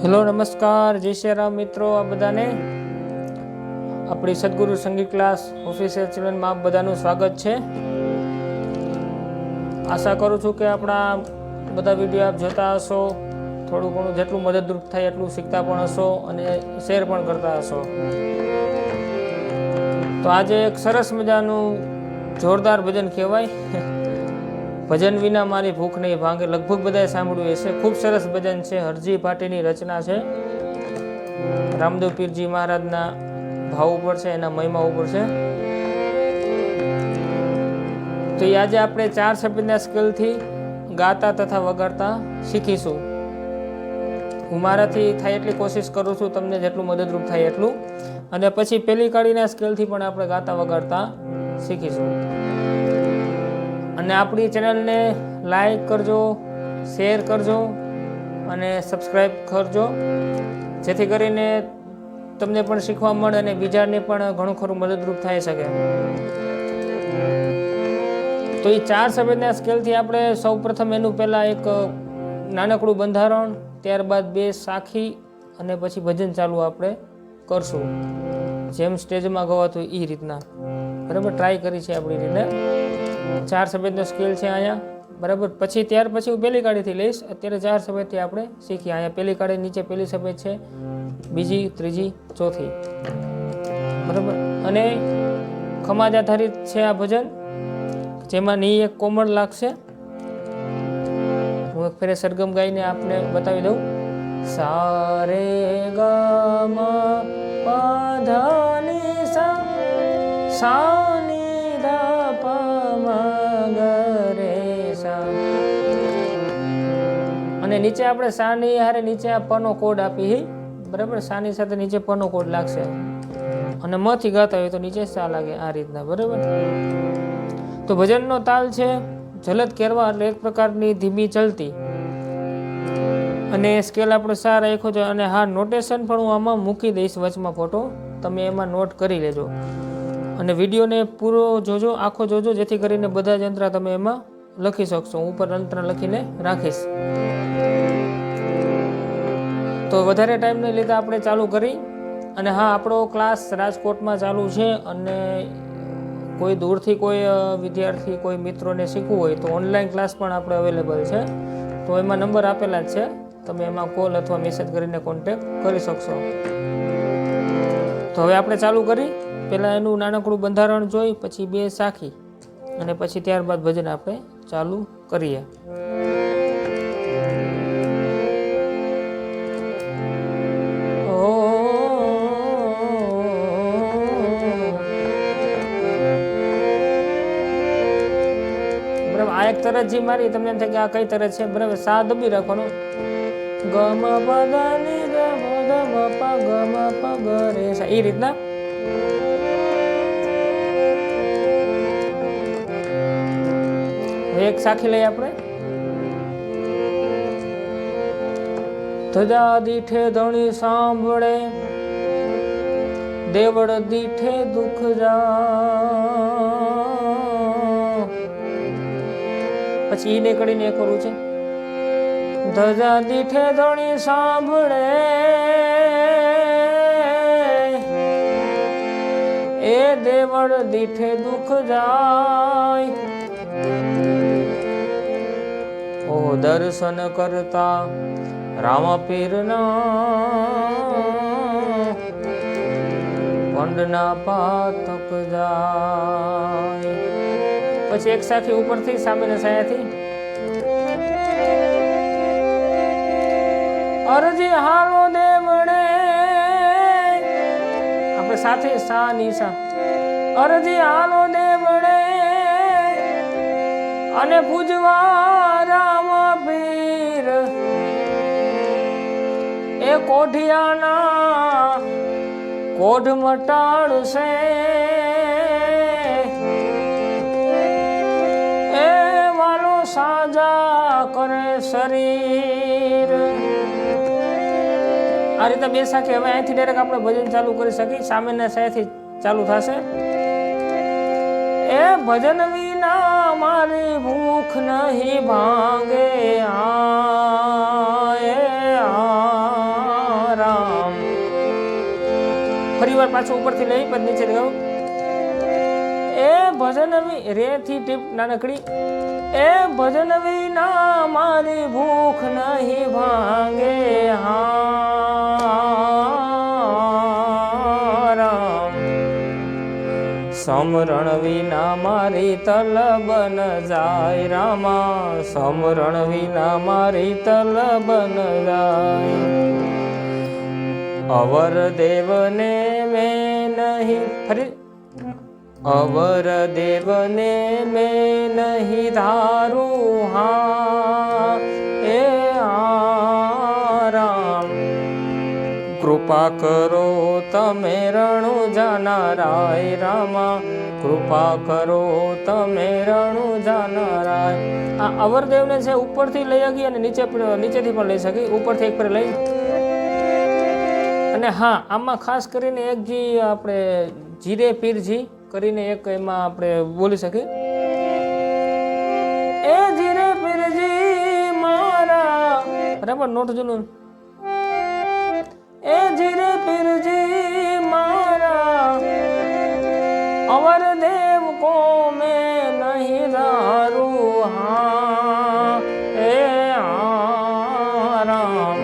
Hello નમસ્કાર, જય શ્રી રામ મિત્રો. આ બધાને આપણી સદગુરુ સંગીત ક્લાસ ઓફિશિયલ ચેનલમાં આપ બધાનું સ્વાગત છે. આશા કરું છું કે આપણા બધા વિડીયો આપ જોતા હશો, થોડું ઘણું જેટલું મદદરૂપ થાય એટલું શીખતા પણ હશો અને શેર પણ કરતા હશો. તો આજે એક સરસ મજાનું જોરદાર ભજન કહેવાય, ભજન વિના મારી ભૂખ નહીં ભાંગે. લગભગ બધાએ સાંભળ્યું હશે. ખૂબ સરસ ભજન છે, હરજી ભાટીની રચના છે. રામદેવ પીરજી મહારાજના ભાવ ઉપર છે, એના મહિમા ઉપર છે. તો એ આજે આપણે 4 શબ્દના સ્કેલથી ગાતા તથા વગાડતા શીખીશું. હું મારાથી થાય એટલી કોશિશ કરું છું, તમને જેટલું મદદરૂપ થાય એટલું. અને પછી પેલી કડીના સ્કેલથી પણ આપણે ગાતા વગાડતા શીખીશું. અને આપણી ચેનલને લાઈક કરજો, શેર કરજો અને સબસ્ક્રાઈબ કરજો, જેથી કરીને તમને પણ શીખવા મળે અને બીજાને પણ ઘણું ખરું મદદરૂપ થઈ શકે. તો એ 4 શબ્દના સ્કેલથી આપણે સૌ પ્રથમ એનું પહેલાં એક નાનકડું બંધારણ, ત્યારબાદ 2 સાખી અને પછી ભજન ચાલુ આપણે કરશું, જેમ સ્ટેજમાં ગવાતું એ રીતના. બરાબર, ટ્રાય કરી છે આપણી રીતે. 4 શબ્દનો સ્કેલ છે અહીંયા, બરાબર. ત્યાર પછી હું પહેલી કાળીથી લઈશ. અત્યારે 4 શબ્દથી આપણે શીખીએ. અહીંયા પહેલી કાળી નીચે પહેલી શબ્દ છે, બીજી, ત્રીજી, ચોથી, બરાબર. અને ખમાજ આધારિત છે આ ભજન, જેમાં ની એક કોમળ લાગશે. હું એક ફેરે સરગમ ગાઈને આપને બતાવી દઉં. સારે ગા પા ધા ની સા સા ની ધા પા મા ગ રે સા. અને નીચે આપણે સા ની હારે નીચે આ પ નો કોડ આપી, બરાબર. સા ની સાથે નીચે પ નો કોડ લાગશે. અને મ થી ગાતા હોય તો નીચે સા લાગે, આ રીતના, બરાબર. તો ભજનનો તાલ છે જલદ કેરવા, એટલે એક પ્રકારની ધીમી ચલતી. અને સ્કેલ આપણે સા રાખ્યો છે. અને હા, નોટેશન પણ હું આમાં મૂકી દઈશ વચમાં ફોટો, તમે એમાં નોટ કરી લેજો. અને વિડીયોને પૂરો જોજો, આખો જોજો, જેથી કરીને બધા જ અંતરા તમે એમાં લખી શકશો. હું ઉપર અંતરા લખીને રાખીશ. તો વધારે ટાઈમ નહીં લીધા આપણે ચાલુ કરી. અને હા, આપણો ક્લાસ રાજકોટમાં ચાલુ છે. અને કોઈ દૂરથી કોઈ વિદ્યાર્થી, કોઈ મિત્રોને શીખવું હોય તો ઓનલાઈન ક્લાસ પણ આપણે અવેલેબલ છે. તો એમાં નંબર આપેલા જ છે, તમે એમાં કોલ અથવા મેસેજ કરીને કોન્ટેક કરી શકશો. તો હવે આપણે ચાલુ કરી. પહેલાં એનું નાનકડું બંધારણ જોઈ, પછી 2 સાખી અને પછી ત્યારબાદ ભજન આપણે ચાલુ કરીએ. આ એક તરત જી મારી, તમને એમ થાય કે આ કઈ તરત છે, બરાબર. સા દબી રાખવાનો. ગ મ પ ધ ની ધ પ ધ મ પ ગ મ પ ગ રે સા, એ રીતના. એક સાખી લઈએ આપણે. ધજા દીઠે ધણી સાંભળે, દેવળ દીઠે દુઃખ જા. પછી ઈને કડીને એક કરવું છે. ધજા દીઠે ધણી સાંભળે, એ દેવળ દીઠે દુઃખ જાય. ઓ દર્શન કરતા રામ પીરના, પંડના પાતક જાય. પછી એક સાખી ઉપરથી સામેના સાયાથી. અરજી હાલો દેવડે, આપણે સાથે સા ની સા. અરજી હાલો દેવડે, અને પૂજવા રામ પીર, એ કોઢિયાના કોઢ મટાડશે. એ વાલો સાજા કરે શરીર. આ રીતે 2 સાખી. હવે અહીંથી ડાયરેક્ટ આપણે ભજન ચાલુ કરી શકીએ. સામેના સાયાથી ચાલુ થશે. એ ભજન વિના મારી ભૂખ નહીં ભાંગે. આ ફરી વાર પાછું ઉપરથી લઈ પછી નીચે ગાઉં. એ ભજન રે થી ટીપ નાનકડી. એ ભજન વિના મારી ભૂખ નહીં ભાંગે રામ. સમરણ વિના મારી તલબ ન જાય રામા. સમરણ વિના મારી તલબ ન જાય. અવર દેવને મેં નહીં ફરી અવર દેવને મેં નહીં ધારું હા એ રામ. કૃપા કરો તમે રણુ જાનારાય રામા. કૃપા કરો તમે રણુ જાનારાય. આ અવરદેવને છે ઉપરથી લઈ આવી અને નીચેથી પણ લઈ શકી. ઉપરથી એક પર લઈ અને હા આમાં ખાસ કરીને એક જે આપણે જીરે પીરજી કરીને એક એમાં આપણે બોલી શકીએ. એ જીરે પીરજી મારા બરાબર નોટ જુનું. એ જીરે પીરજી મારા અવર દેવ કો મેં નહીં ધારું હા એ રામ.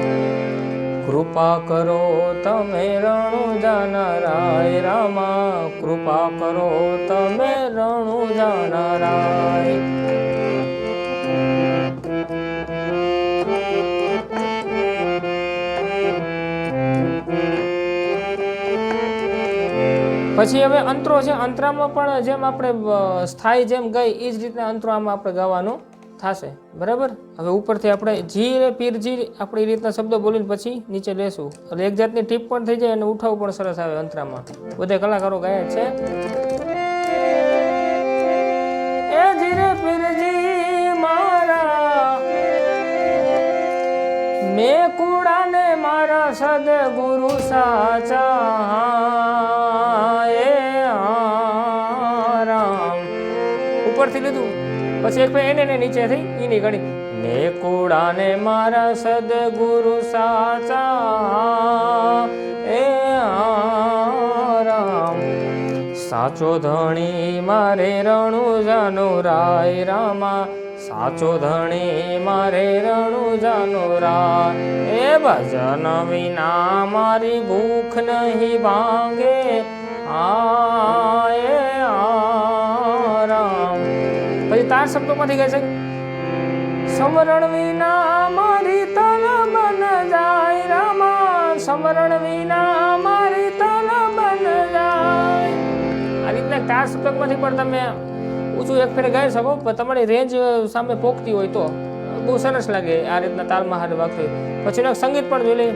કૃપા કરો તમે રણુ જાનારાય રામા. કૃપા કરો તમે રણુ જાનારાય. પછી હવે અંતરો છે. અંતરામાં પણ જેમ આપણે સ્થાયી જેમ ગઈ એ જ રીતના અંતરો આમાં આપણે ગાવાનું થશે બરાબર. હવે ઉપરથી આપણે જી રે પીર જી આપણે એ રીતના શબ્દો બોલીને પછી નીચે લેશું એટલે એક જાતની ટીપ પણ થઈ જાય અને ઉઠાવ પણ સરસ આવે અંતરામાં. બધા કલાકારો ગાય છે. એ જી રે પીરજી મારા મેં કુડાને મારા સદગુરુ સાચા એ રામ. ઉપરથી લીધું પછી એક એને નીચે થઈ એની ઘડી. મેં કુડાને મારા સદગુરુ સાચા એ રામ. સાચો ધણી મારે રણુ જાનુરાય રામા. સાચો ધણી મારે રણુ જાનુરાય. એ ભજન વિના મારી ભૂખ નહીં ભાંગે આ એ રામ. પછી તાર શબ્દોમાંથી કહે છે સમરણ વિના મારી તલબ ન જાય રામા. સમરણ વિના મારી તલબ ન જાય. આ રીતના તાર શબ્દોમાંથી પણ તમે ઊંચું એક ફેરે ગાઈ શકો પણ તમારી રેન્જ સામે પોકતી હોય તો બહુ સરસ લાગે આ રીતના તાલમાં હાથ વાગતી. પછી એક સંગીત પણ જોઈ લઈએ.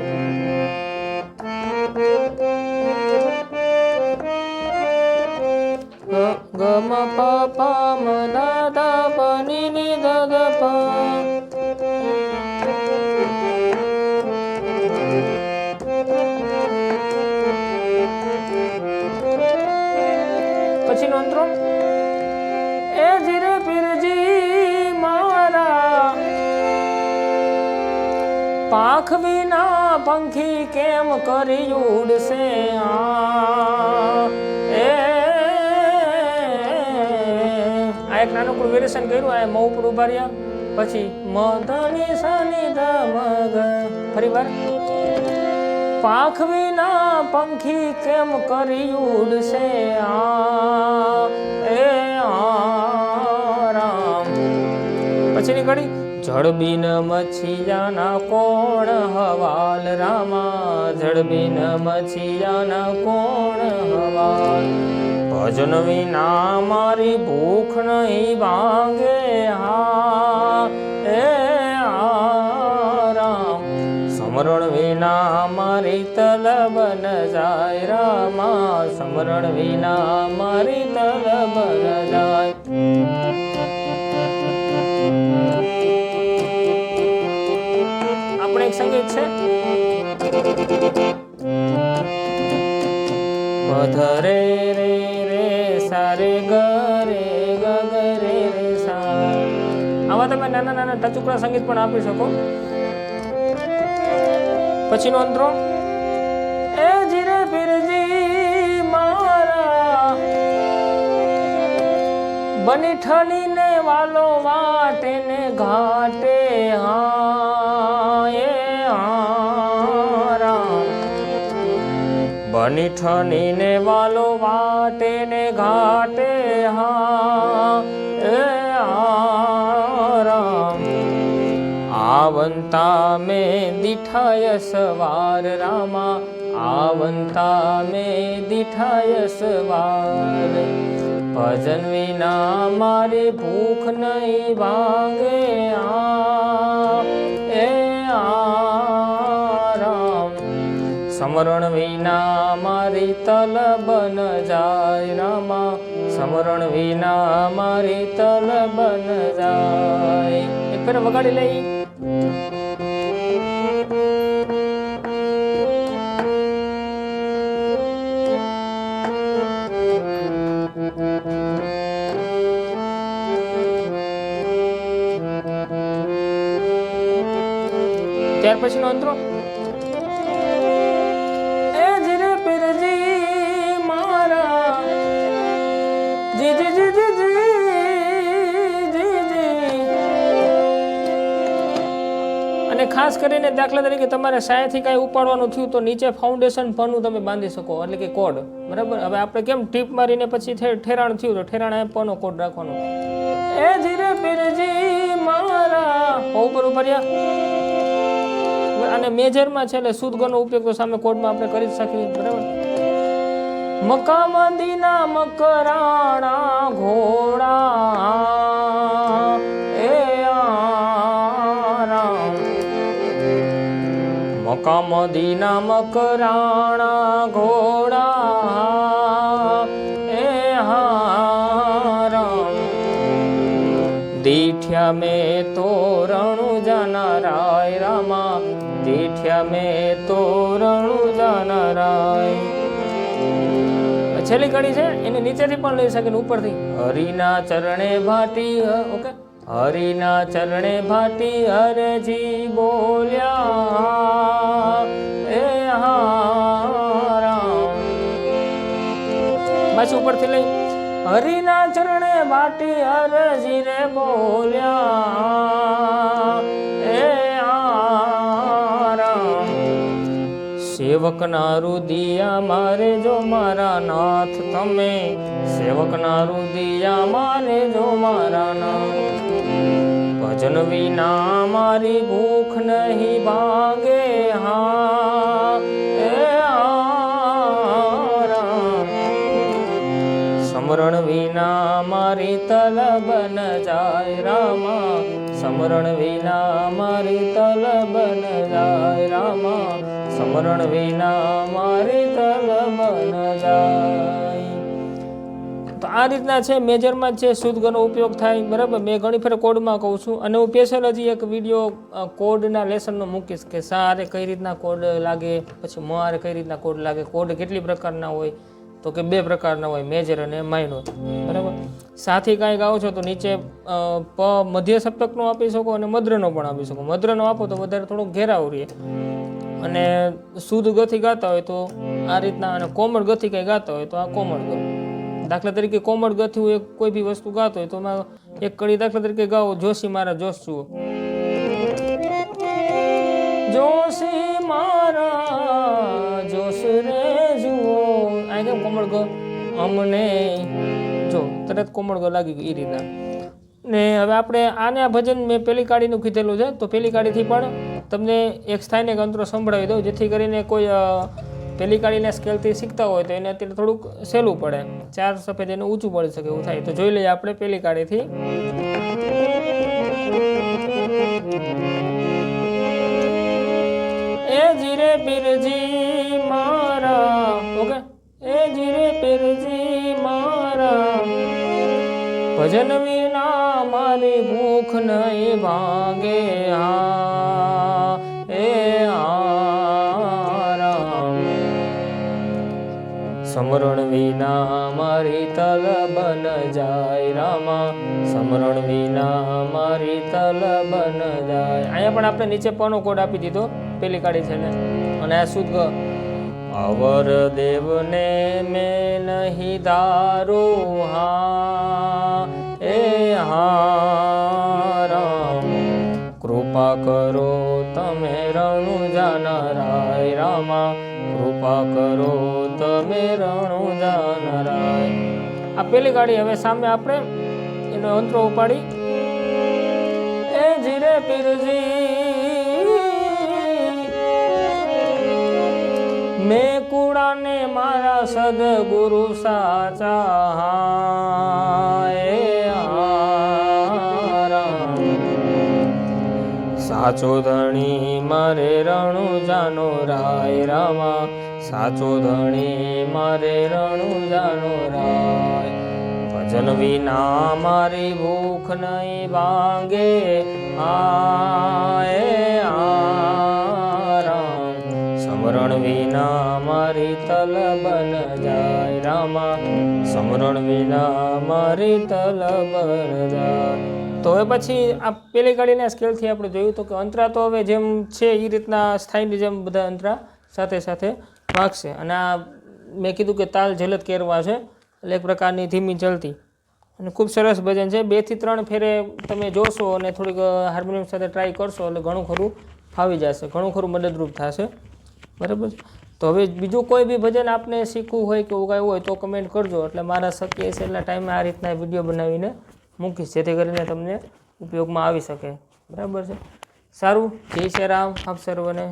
ગ મ પ પ મ દ દ પ ની ની દ દ પ. પછીનો અંતરો એ જીરે પીરજી મારા પાંખ વિના પંખી કેમ કરી ઉડશે આ એ. આ એક નાનકડું વેરિએશન કર્યું. આ મ ઉપર ઉભા રહ્યા પછી મ ધની સની ધ મ ગ. ફરી વાર પાંખ વિના પંખી કેમ કરી ઉડશે આ એ રામ. પછીની ઘડી જળ બિન મછિયાના કોણ હવાલ રામા. જળ બિન મછિયાના કોણ હવાલ. ભજન વિના મારી ભૂખ નહીં ભાંગે હા એ રામ. સમરણ વિના મારી તલબ ન જાય રામા. સમરણ વિના મારી તલબ ન જાય. આપણે એક સંગીત છે. પધરે રે રે સારે ગરે ગગરે રે સા. આમાં તમે નાના નાના ટચુકડા સંગીત પણ આપી શકો. પછીનો અંતરો એ જીરે પીરજી બની ઠનીને વાલો વાટે ને ઘાટે હા એ રામ બની ઠનીને વાલો વાટે ને ઘાટે હા એ રામ આવંતા મેં દીઠાય સવાર રામા આવંતા મેં દીઠાય સવાર ભજન વિના મારે ભૂખ નહીં ભાંગે એ રામ સમરણ વિના મારી તલબ ન જાય રામા સમરણ વિના મારી તલબ ન જાય એક ફેર વગાડી લઈ ત્યાર પછીનો અંતરો એ જીરે પીરજી મારા જી જી જી જી જી જી અને ખાસ કરીને દાખલા તરીકે તમારે સાયાથી કાંઈ ઉપાડવાનું થયું તો નીચે ફાઉન્ડેશન પનું તમે બાંધી શકો એટલે કે કોડ બરાબર હવે આપણે કેમ ટીપ મારીને પછી ઠેરાણ થયું તો ઠેરાણ પનો કોડ રાખવાનો એ જીરે પીરજી મારા ઉપર ઉપર્યા અને મેજરમાં છે એટલે શુદ્ધ ગનો ઉપયોગ તો સામે કોડમાં આપણે કરી જ શકીએ બરાબર મકામદીના મકરાણા ઘોડા એ રામ મકામદીના મકરાણા ઘોડા એ રામ દીઠ્યા મેં તોરણું જાનારાય રામા દીઠ્યા મેં તોરણું જાનારાય છેલ્લી કડી છે એને નીચેથી પણ લઈ શકે ઉપરથી હરિના ચરણે ભાટી ઓકે હરિના ચરણે ભાટી હરજી બોલ્યા એ રામ પાછી ઉપરથી લઈ હરિના ચરણે ભાટી હરજી રે બોલ્યા એ સેવકના રુદિયા મારે જો મારા નાથ તમે સેવકના રુદિયા મારે જો મારા નાથ ભજન વિના મારી ભૂખ નહીં ભાંગે હા એ રામ સમરણ વિના મારી તલબ ન જાય રામા સમરણ વિના મારી તલબ ન જાય રામા સમરણ વિના મારી તલબ ન જાય તો આ રીતના છે મેજરમાં છે શુદ્ધ ગનો ઉપયોગ થાય બરાબર મેં ઘણી ફેર કોડમાં કહું છું અને હું સ્પેશિયલ હજી એક વિડીયો કોડના લેસનનો મૂકીશ કે સારે કઈ રીતના કોડ લાગે પછી મારે કઈ રીતના કોડ લાગે કોડ કેટલી પ્રકારના હોય તો કે બે પ્રકારના હોય મેજર અને માઇનોર બરાબર સાથી કાંઈ ગાઓ છો તો નીચે પ મધ્ય સપ્તકનો આપી શકો અને મદ્રનો પણ આપી શકો મદ્રનો આપો તો વધારે થોડોક ઘેરાવ રહે અને શુદ્ધ ગથી ગાતા હોય તો આ રીતના અને કોમળ ગથી કંઈ ગાતા હોય તો આ કોમળ ગો દાખલા તરીકે કોમળ ગથી હું કોઈ બી વસ્તુ ગાતો હોય તો એમાં એક કડી દાખલા તરીકે ગાઓ જોશી મારા જોશ જુઓ જોશી મારા જોશ રે જુઓ આ કેમ કોમળ ગો અમને જો તરત કોમળ ગો લાગી ગયું એ રીતના ને હવે આપણે આને આ ભજન મેં પેલી કાડીનું કીધેલું છે તો પેલી કાડીથી પણ તમને એક સ્થાયને એક અંતરો સંભળાવી દઉં જેથી કરીને કોઈ પેલી કાડીના સ્કેલથી શીખતા હોય તો એને અત્યારે થોડુંક સહેલું પડે ચાર સફેદ એને ઊંચું પડી શકે એવું થાય તો જોઈ લઈએ આપણે પેલી કાડીથી એ જીરે પીરજી મારા ઓકે એ જીરે પીરજી મારા ભજન વિના મારી ભૂખ નહીં ભાંગે હા એ રામ સમરણ વિના મારી તલબ ન જાય રામા સમરણ વિના મારી તલબ ન જાય અહીંયા પણ આપણે નીચે પનો કોડ આપી દીધો પેલી કાઢી છે ને અને આ શુદ્ધ અવર દેવને મેં નહીં દારૂ હા એ હા રામ કૃપા કરો તમે રણુજા નરાય રામા કૃપા કરો તમે રણુજા નરાય. આ પેલી ગાડી. હવે સામે આપણે એનો અંતરો ઉપાડી એ જીરે પીરજી મેં કુડાને મારા સદગુરુ સાચા સાચો ધણી મારે રણુજાનો રાય રામા સાચો ધણી મારે રણુજાનો રાય. ભજન વિના મારી ભૂખ નહીં ભાંગે રામ સમરણ વિના મારી તલબ ન જાય રામા સમરણ વિના મારી તલબ ન જાય. તો હવે પછી આ પેલી ગાડીના સ્કેલથી આપણે જોયું તો કે અંતરા તો હવે જેમ છે એ રીતના સ્થાયીની જેમ બધા અંતરા સાથે સાથે વાગશે. અને આ મેં કીધું કે તાલ ઝલત કેરવા છે એટલે એક પ્રકારની ધીમી ચલતી અને ખૂબ સરસ ભજન છે. 2 થી 3 ફેરે તમે જોશો અને થોડીક હાર્મોનિયમ સાથે ટ્રાય કરશો એટલે ઘણું ખરું ફાવી જશે, ઘણું ખરું મદદરૂપ થશે. બરાબર. તો હવે બીજું કોઈ બી ભજન આપને શીખવું હોય કે ઉગાવ્યું હોય તો કમેન્ટ કરજો એટલે મારા શક્ય છે એટલા ટાઈમે આ રીતના વિડીયો બનાવીને મૂકીશ જેથી કરીને તમને ઉપયોગમાં આવી શકે. બરાબર છે. સારું. જય શ્રી રામ આપ સર્વને.